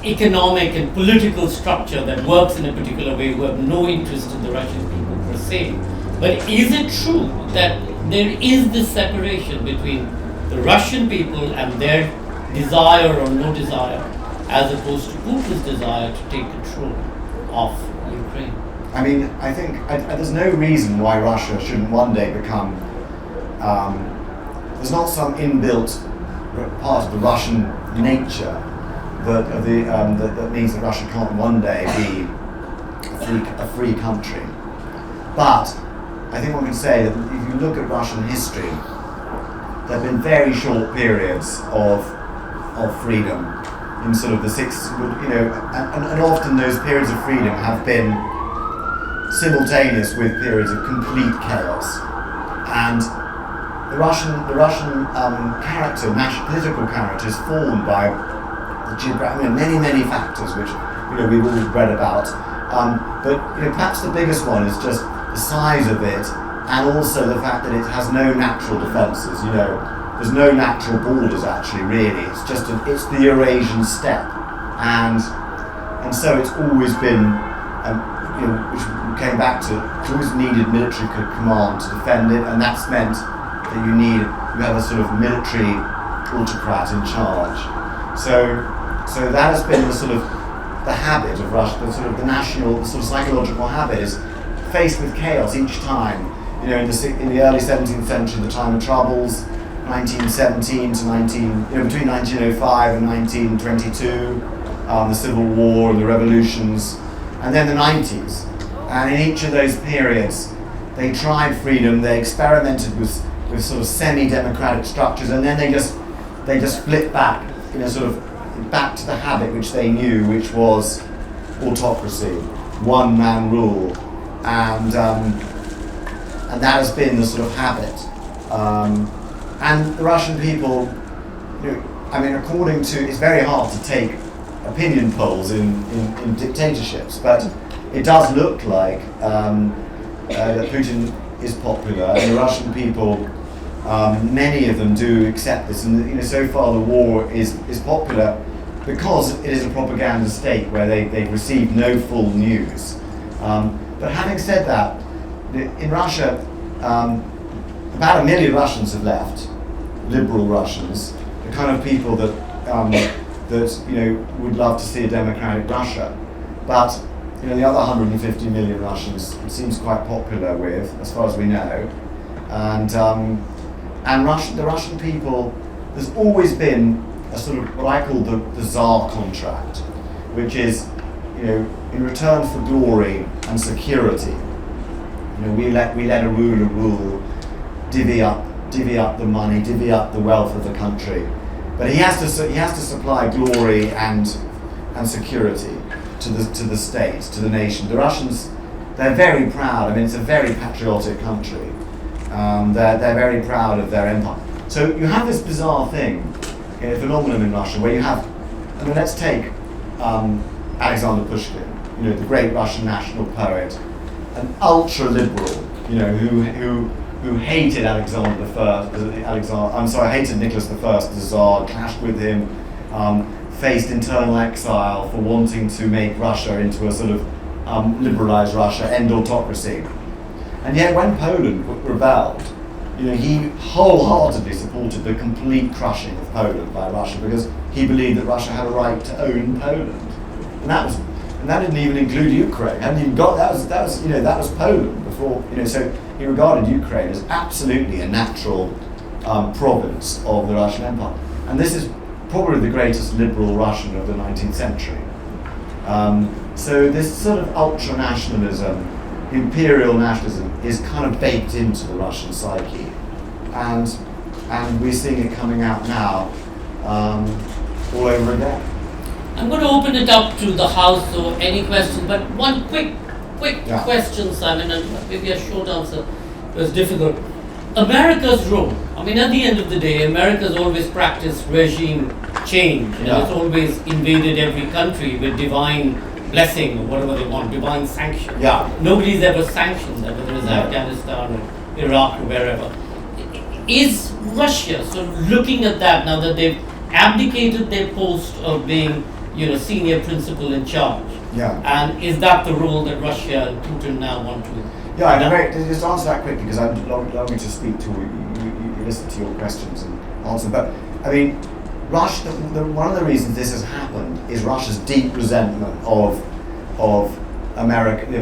economic and political structure that works in a particular way who have no interest in the Russian people per se. But is it true that there is this separation between the Russian people and their desire or no desire, as opposed to Putin's desire to take control of Ukraine? I think there's no reason why Russia shouldn't one day become. There's not some inbuilt part of the Russian nature that means that Russia can't one day be a free country. But I think one can say that if you look at Russian history, there have been very short periods of freedom in sort of the and often those periods of freedom have been simultaneous with periods of complete chaos. And the Russian character, political character, is formed by many factors which we've all read about. But perhaps the biggest one is just the size of it, and also the fact that it has no natural defences. There's no natural borders actually. Really, it's just it's the Eurasian steppe, and so it's always been, which we came back to. It's always needed military command to defend it, and that's meant that you have a sort of military autocrat in charge. So that has been the sort of the habit of Russia, the sort of psychological habit is faced with chaos each time. In the early 17th century, the time of troubles, 1917 to between 1905 and 1922, the Civil War and the revolutions, and then the 90s. And in each of those periods, they tried freedom. They experimented with sort of semi-democratic structures, and then they just flipped back, sort of back to the habit which they knew, which was autocracy, one-man rule, and that has been the sort of habit. And the Russian people, according to, it's very hard to take opinion polls in dictatorships, but it does look like that Putin is popular, and the Russian people, many of them do accept this, and so far the war is popular because it is a propaganda state where they've received no full news. But having said that, in Russia, about 1 million Russians have left, liberal Russians, the kind of people that would love to see a democratic Russia. But the other 150 million Russians, it seems quite popular with, as far as we know, and the Russian people, there's always been a sort of what I call the Tsar contract, which is, in return for glory and security, we let a ruler rule, divvy up the money, divvy up the wealth of the country, but he has to supply glory and security to the state, to the nation. The Russians, they're very proud. I mean, it's a very patriotic country. They're very proud of their empire. So you have this bizarre thing, a phenomenon in Russia where you have, I mean, let's take Alexander Pushkin, the great Russian national poet, an ultra liberal, who hated Alexander I. Hated Nicholas I, the Tsar, clashed with him, faced internal exile for wanting to make Russia into a sort of liberalized Russia, end autocracy. And yet when Poland rebelled, he wholeheartedly supported the complete crushing of Poland by Russia because he believed that Russia had a right to own Poland. And that didn't even include Ukraine. Hadn't even got that was Poland before, so he regarded Ukraine as absolutely a natural province of the Russian Empire. And this is probably the greatest liberal Russian of the 19th century. So this sort of ultra-nationalism, imperial nationalism, is kind of baked into the Russian psyche. And we're seeing it coming out now all over again. I'm going to open it up to the House, so any questions, but one quick question, Simon, and maybe a short answer. It was difficult. America's role. I mean, at the end of the day, America's always practiced regime change, and it's always invaded every country with divine blessing or whatever they want, divine sanction. Yeah. Nobody's ever sanctioned that, whether it's Afghanistan or Iraq or wherever. Is Russia sort of looking at that now that they've abdicated their post of being, senior principal in charge? Yeah. And is that the role that Russia and Putin now want to? Yeah, just answer that quickly because I'd love me to speak to you listen to your questions and answer. But I mean, Russia. One of the reasons this has happened is Russia's deep resentment of the American the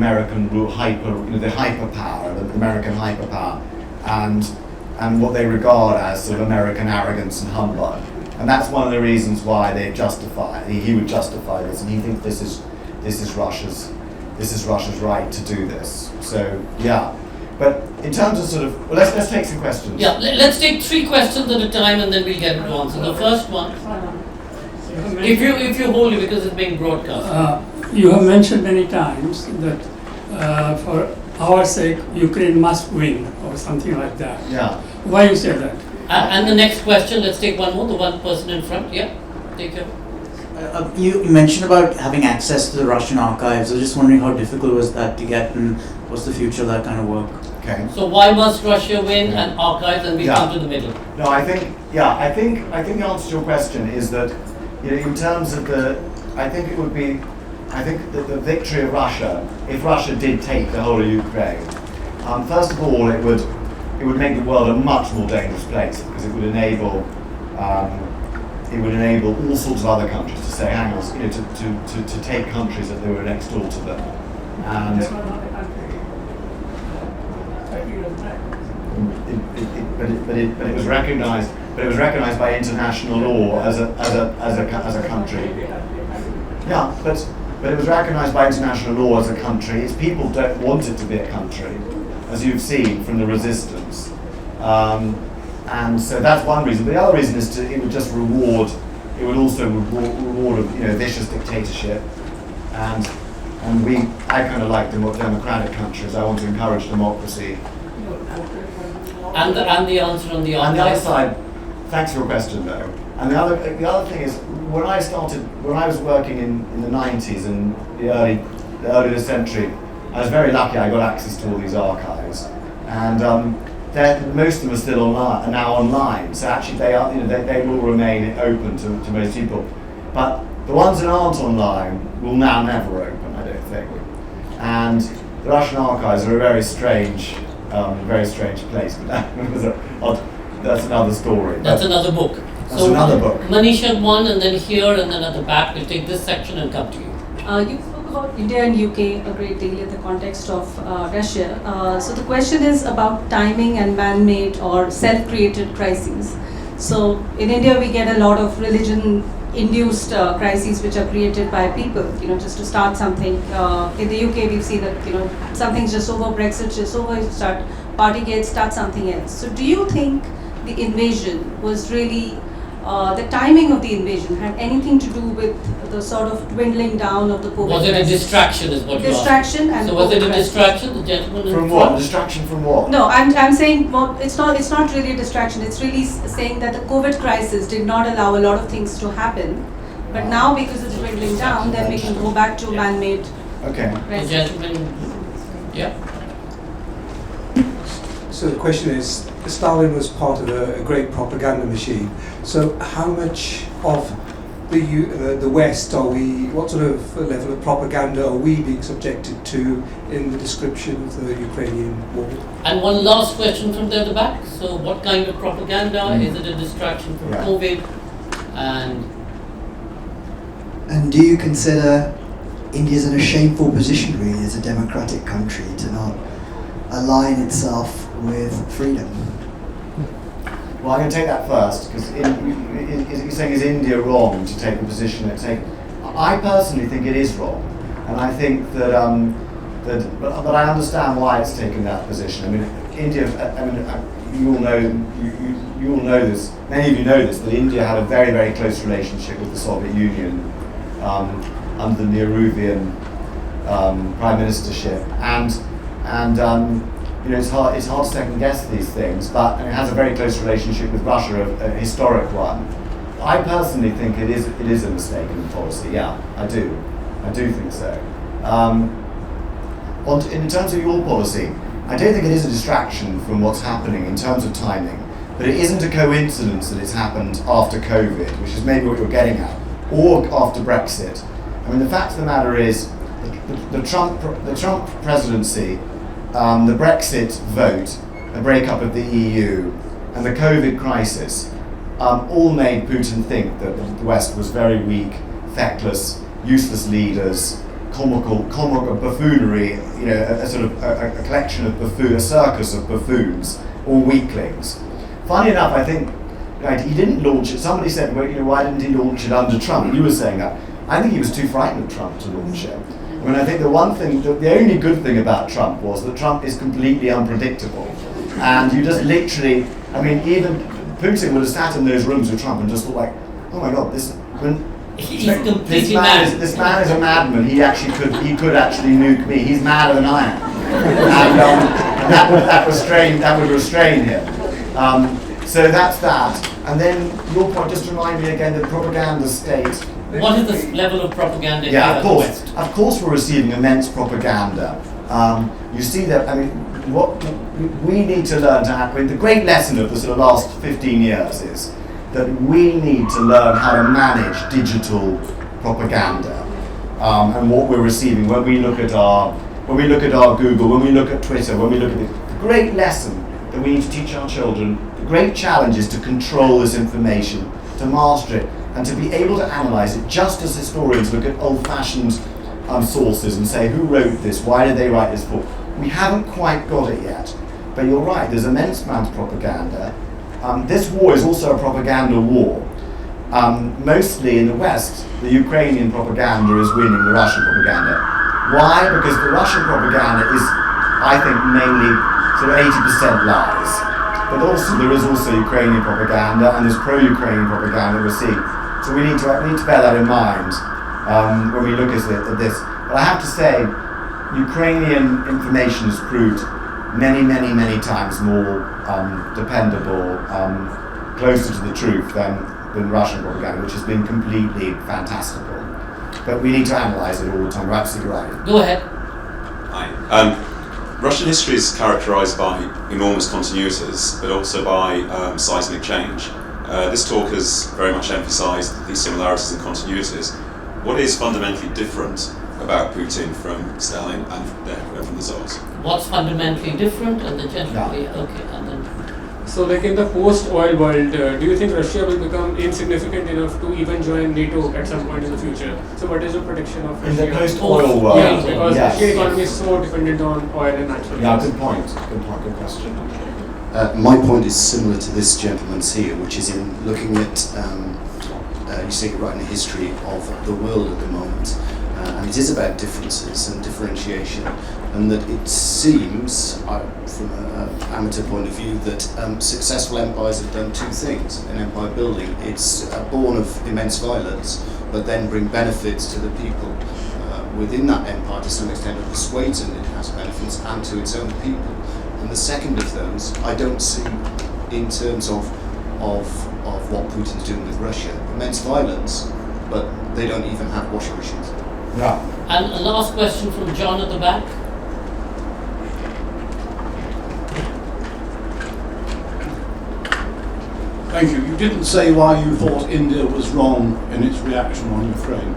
hyperpower, the American hyperpower, and what they regard as sort of American arrogance and humbug. And that's one of the reasons why he would justify this, and he thinks this is Russia's right to do this. So yeah, but in terms of sort of, let's take some questions. Yeah, let's take 3 questions at a time, and then we'll get to answer. The first one, if you hold it because it's being broadcast. You have mentioned many times that for our sake, Ukraine must win, or something like that. Yeah. Why you say that? And the next question, let's take one more, the one person in front. Yeah, take care. You mentioned about having access to the Russian archives. I was just wondering how difficult was that to get, and what's the future of that kind of work? Okay. So why must Russia win and archives, and we come to the middle? No, I think the answer to your question is that, in terms of I think that the victory of Russia, if Russia did take the whole of Ukraine, first of all, it would make the world a much more dangerous place because it would enable all sorts of other countries to say, hang on, to take countries that they were next door to them, and but it was recognised. But it was recognised by international law as a country. Yeah, but it was recognised by international law as a country. Its people don't want it to be a country, as you've seen from the resistance. And so that's one reason. But the other reason is it would just reward. It would also reward a vicious dictatorship. And I kind of like democratic countries. I want to encourage democracy. And the answer on the other side. Thanks for your question, though. And the other thing is, when I was working in the 90s and the early this century, I was very lucky. I got access to all these archives, and most of them are still online, are now online. So actually, they will remain open to most people. But the ones that aren't online will now never open, I don't think. And the Russian archives are a very strange place. But that's another story. That's another book. That's another book. Manisha, one, and then here, and then at the back. We'll take this section and come to you. You spoke about India and UK a great deal in the context of Russia. So the question is about timing and man-made or self-created crises. So in India we get a lot of religion induced crises which are created by people, just to start something. In the UK, we've seen that, something's just over, Brexit's just over, you start Partygate, start something else. So do you think the invasion was really, the timing of the invasion had anything to do with the sort of dwindling down of the COVID Was it a crisis? distraction is what you Distraction asked. and So was it COVID a crisis. distraction, the gentleman in From front? what? Distraction from what? No, I'm saying, well, it's not really a distraction. It's really saying that the COVID crisis did not allow a lot of things to happen. But now, because it's dwindling down, then we can go back to man-made. Okay. The gentleman, yeah. So the question is, Stalin was part of a great propaganda machine. So how much of the West are we, what sort of level of propaganda are we being subjected to in the description of the Ukrainian war? And one last question from there at the back. So what kind of propaganda? Is it a distraction from Yeah. COVID? And do you consider India's in a shameful position really as a democratic country to not align itself with freedom? Well, I'm going to take that first, because you're saying, is India wrong to take the position it's taken? I personally think it is wrong, and I think that, but I understand why it's taken that position. I mean, India, you all know this, many of you know this, that India had a very, very close relationship with the Soviet Union under the Nehruvian prime ministership, and it's hard to second guess these things, but it has a very close relationship with Russia, a historic one. I personally think it is a mistaken policy. Yeah, I do think so. In terms of your policy, I don't think it is a distraction from what's happening in terms of timing, but it isn't a coincidence that it's happened after COVID, which is maybe what you're getting at, or after Brexit. I mean, the fact of the matter is, the Trump presidency, the Brexit vote, the breakup of the EU, and the COVID crisis all made Putin think that the West was very weak, feckless, useless leaders, comical buffoonery, a sort of a collection of a circus of buffoons, all weaklings. Funny enough, I think he didn't launch it. Somebody said, well, why didn't he launch it under Trump? You were saying that. I think he was too frightened of Trump to launch it. I mean, I think the only good thing about Trump was that Trump is completely unpredictable. And you just literally, I mean, even Putin would have sat in those rooms with Trump and just thought like, oh my God, this man is a madman. He could actually nuke me. He's madder than I am. And that would restrain him. So that's that. And then your point, just remind me again, the propaganda state. What is the level of propaganda Yeah, here of in the course. West? Of course we're receiving immense propaganda. You see that, I mean, what we need to learn to have, the great lesson of the sort of last 15 years is that we need to learn how to manage digital propaganda and what we're receiving when we look at our Google, when we look at Twitter, when we look at the great lesson that we need to teach our children. The great challenge is to control this information, to master it, and to be able to analyse it, just as historians look at old-fashioned sources and say, who wrote this, why did they write this book? We haven't quite got it yet, but you're right, there's immense amount of propaganda. This war is also a propaganda war. Mostly in the West, the Ukrainian propaganda is winning the Russian propaganda. Why? Because the Russian propaganda is, I think, mainly sort of 80% lies. But also there is also Ukrainian propaganda, and there's pro-Ukrainian propaganda we're seeing. So we need to bear that in mind when we look at this. But I have to say, Ukrainian information has proved many, many, many times more dependable, closer to the truth than Russian propaganda, which has been completely fantastical. But we need to analyse it all the time. You're absolutely right. Go ahead. Hi. Russian history is characterised by enormous continuities, but also by seismic change. This talk has very much emphasised these similarities and continuities. What is fundamentally different about Putin from Stalin and from the Tsars? What's fundamentally different? And the gentleman, Yeah. okay, and then So like in the post-oil world, do you think Russia will become insignificant enough to even join NATO at some point in the future? So what is your prediction of In Russia? the post-oil world. Yeah, because Yes. Russian economy is so dependent on oil and natural Yeah, gas. good point. Good question. My point is similar to this gentleman's here, which is in looking at You see it right in the history of the world at the moment. And it is about differences and differentiation, and that it seems, from an amateur point of view, that successful empires have done two things in empire building. It's born of immense violence, but then bring benefits to the people within that empire to some extent, it persuades them it has benefits, and to its own people. And the second of those, I don't see in terms of what Putin's doing with Russia. Immense violence, but they don't even have washing machines. Yeah. And a last question from John at the back. Thank you. You didn't say why you thought India was wrong in its reaction on Ukraine.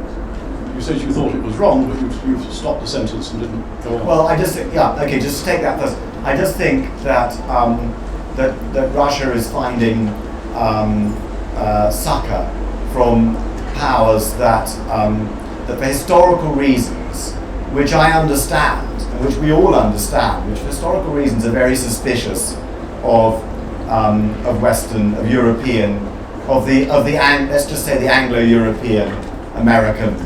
You said you thought it was wrong, but you stopped the sentence and didn't go on. Well, I just think, just to take that first. I just think that that Russia is finding succor from powers that for historical reasons, which I understand, and which we all understand, which for historical reasons are very suspicious of Western, of European, let's just say the Anglo-European American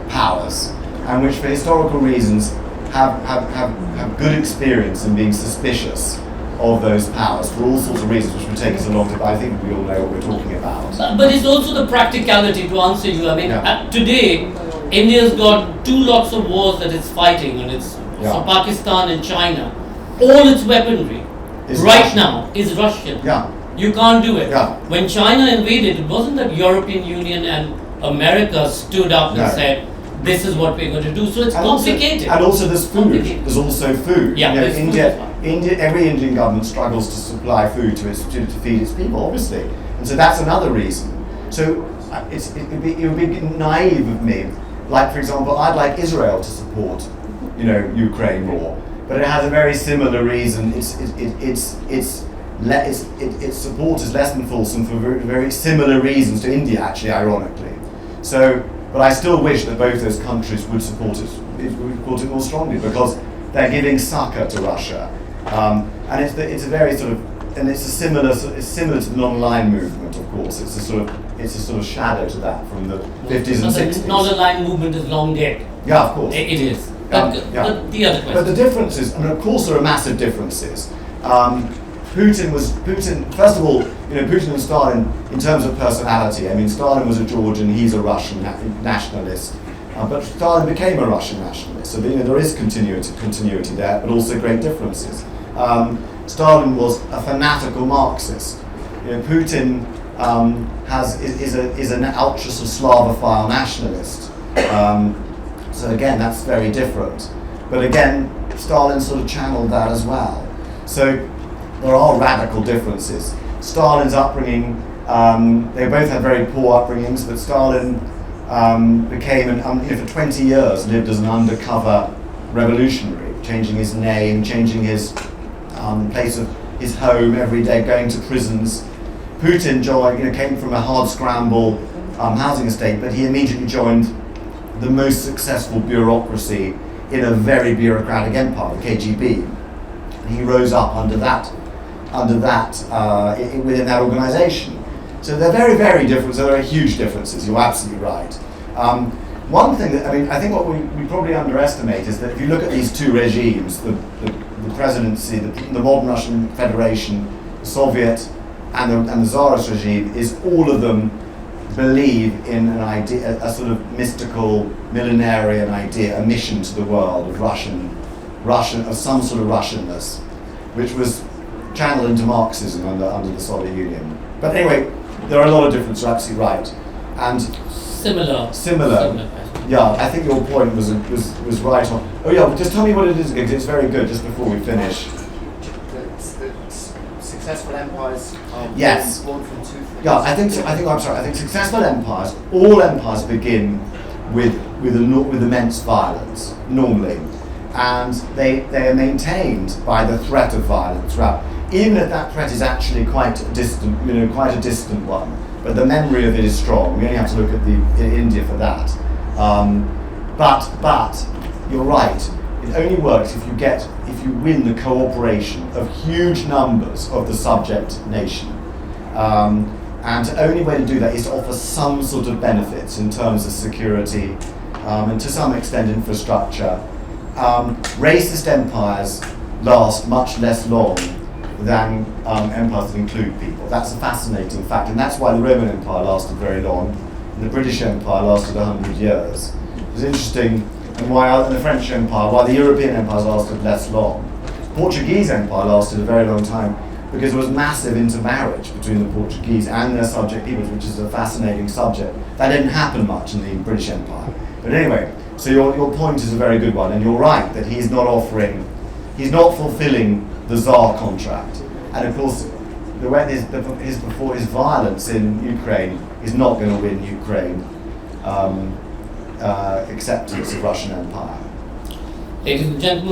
powers, and which for historical reasons have good experience in being suspicious of those powers for all sorts of reasons, which would take us a long time. I think we all know what we're talking about. But it's also the practicality to answer you. I mean, today, India's got 2 lots of wars that it's fighting, and it's so Pakistan and China. All its weaponry now is Russian. Yeah. You can't do it. Yeah. When China invaded, it wasn't that European Union and America stood up and said, this is what we're going to do. So it's complicated. And also there's food. There's also food. Yeah, India, every Indian government struggles to supply food to feed its people, obviously. And so that's another reason. So it would be naive of me. Like, for example, I'd like Israel to support, Ukraine more. But it has a very similar reason. Its support is less than fulsome for very, very similar reasons to India, actually, ironically. So, but I still wish that both those countries would support it more strongly, because they're giving succor to Russia, and it's a very sort of, and it's similar to the non-aligned movement, of course. It's a sort of shadow to that from the 50s and 60s. The non-aligned movement is long dead. Yeah, of course. It is. But the other question. But the differences, and of course there are massive differences. Putin, first of all, Putin and Stalin, in terms of personality, I mean, Stalin was a Georgian, he's a Russian nationalist, but Stalin became a Russian nationalist, so there is continuity there, but also great differences. Stalin was a fanatical Marxist. Putin is an ultra Slavophile nationalist. So again, that's very different. But again, Stalin sort of channeled that as well. So there are radical differences. Stalin's upbringing, they both had very poor upbringings, but Stalin became, for 20 years, lived as an undercover revolutionary, changing his name, changing his place of his home every day, going to prisons. Putin came from a hard scramble housing estate, but he immediately joined the most successful bureaucracy in a very bureaucratic empire, the KGB. He rose up under that within that organization. So they're very, very different. So there are huge differences. You're absolutely right. One thing that I think what we probably underestimate is that if you look at these two regimes, the presidency, the modern Russian Federation, the Soviet, and the Tsarist regime, is all of them believe in an idea, a sort of mystical, millenarian idea, a mission to the world of Russian, of some sort of Russianness, which was channeled into Marxism under the Soviet Union. But anyway, there are a lot of differences. You're absolutely right, and similar. Yeah, I think your point was right on. Oh yeah, but just tell me what it is again, 'cause it's very good. Just before we finish. Successful empires are born from two things. Yeah, I think successful empires, all empires begin with immense violence normally, and they are maintained by the threat of violence. Right? Even if that threat is actually quite a distant one, but the memory of it is strong. We only have to look at India for that. But you're right. It only works if you win the cooperation of huge numbers of the subject nation. And the only way to do that is to offer some sort of benefits in terms of security and to some extent infrastructure. Racist empires last much less long than empires that include people. That's a fascinating fact, and that's why the Roman Empire lasted very long, and the British Empire lasted 100 years. It's interesting, and why the French Empire, why the European empires lasted less long. The Portuguese Empire lasted a very long time because there was massive intermarriage between the Portuguese and their subject peoples, which is a fascinating subject. That didn't happen much in the British Empire. But anyway, so your point is a very good one, and you're right that he's not fulfilling the Tsar contract. And of course, his violence in Ukraine is not going to win Ukraine acceptance of Russian Empire. Ladies and gentlemen,